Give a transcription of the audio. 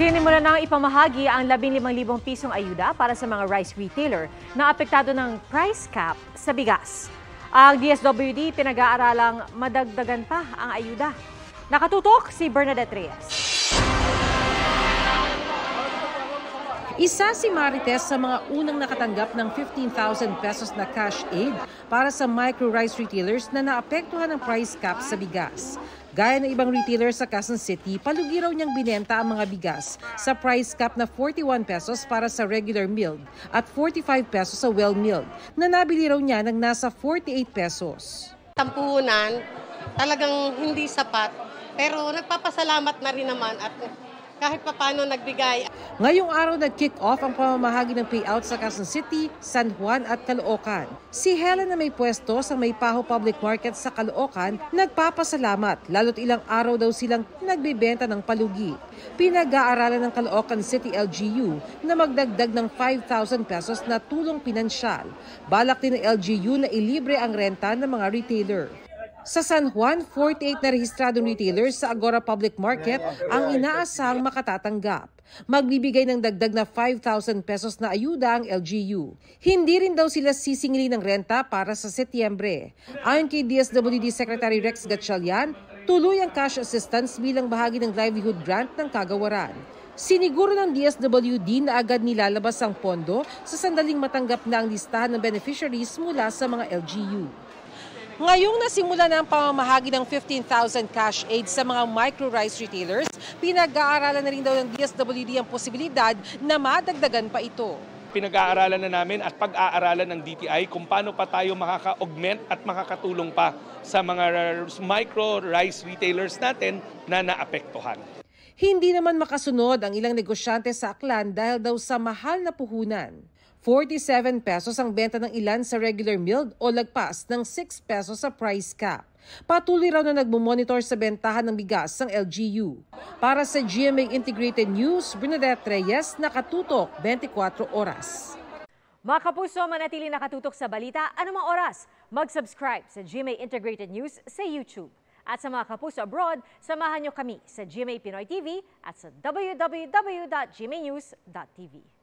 Sinimula nang ipamahagi ang 15,000 pisong ayuda para sa mga rice retailer na apektado ng price cap sa bigas. Ang DSWD pinag-aaralang madagdagan pa ang ayuda. Nakatutok si Bernadette Reyes. Isa si Marites sa mga unang nakatanggap ng 15,000 pesos na cash aid para sa micro-rice retailers na naapektuhan ng price cap sa bigas. Gaya ng ibang retailer sa Quezon City, palugi raw niyang binenta ang mga bigas sa price cap na 41 pesos para sa regular milled at 45 pesos sa well milled, na nabili raw niya ng nasa 48 pesos. Tampuhunan, talagang hindi sapat, pero nagpapasalamat na rin naman at kahit papano nagbigay. Ngayong araw nag-kick off ang pamamahagi ng payout sa Quezon City, San Juan at Caloocan. Si Helen na may pwesto sa Maypaho Public Market sa Caloocan, nagpapasalamat lalo't ilang araw daw silang nagbibenta ng palugi. Pinag-aaralan ng Caloocan City LGU na magdagdag ng 5,000 pesos na tulong pinansyal. Balak din ng LGU na ilibre ang renta ng mga retailer. Sa San Juan, 48 na rehistradong retailers sa Agora Public Market ang inaasahang makatatanggap. Magbibigay ng dagdag na 5,000 pesos na ayuda ang LGU. Hindi rin daw sila sisingili ng renta para sa Setyembre. Ayon kay DSWD Secretary Rex Gatchalian, tuloy ang cash assistance bilang bahagi ng livelihood grant ng kagawaran. Siniguro ng DSWD na agad nilalabas ang pondo sa sandaling matanggap na ang listahan ng beneficiaries mula sa mga LGU. Ngayong nasimula na ang pamamahagi ng 15,000 cash aid sa mga micro-rice retailers, pinag-aaralan na rin daw ng DSWD ang posibilidad na madagdagan pa ito. Pinag-aaralan na namin at pag-aaralan ng DTI kung paano pa tayo makaka-augment at makakatulong pa sa mga micro-rice retailers natin na naapektuhan. Hindi naman makasunod ang ilang negosyante sa Aklan dahil daw sa mahal na puhunan. 47 pesos ang benta ng ilan sa regular milled o lagpas ng 6 pesos sa price cap. Patuloy raw na nagmumonitor sa bentahan ng bigas ng LGU. Para sa GMA Integrated News, Bernadette Reyes, nakatutok 24 oras. Mga kapuso, manatili nakatutok sa balita anumang oras. Mag-subscribe sa GMA Integrated News sa YouTube. At sa mga kapuso abroad, samahan niyo kami sa GMA Pinoy TV at sa www.gmanews.tv.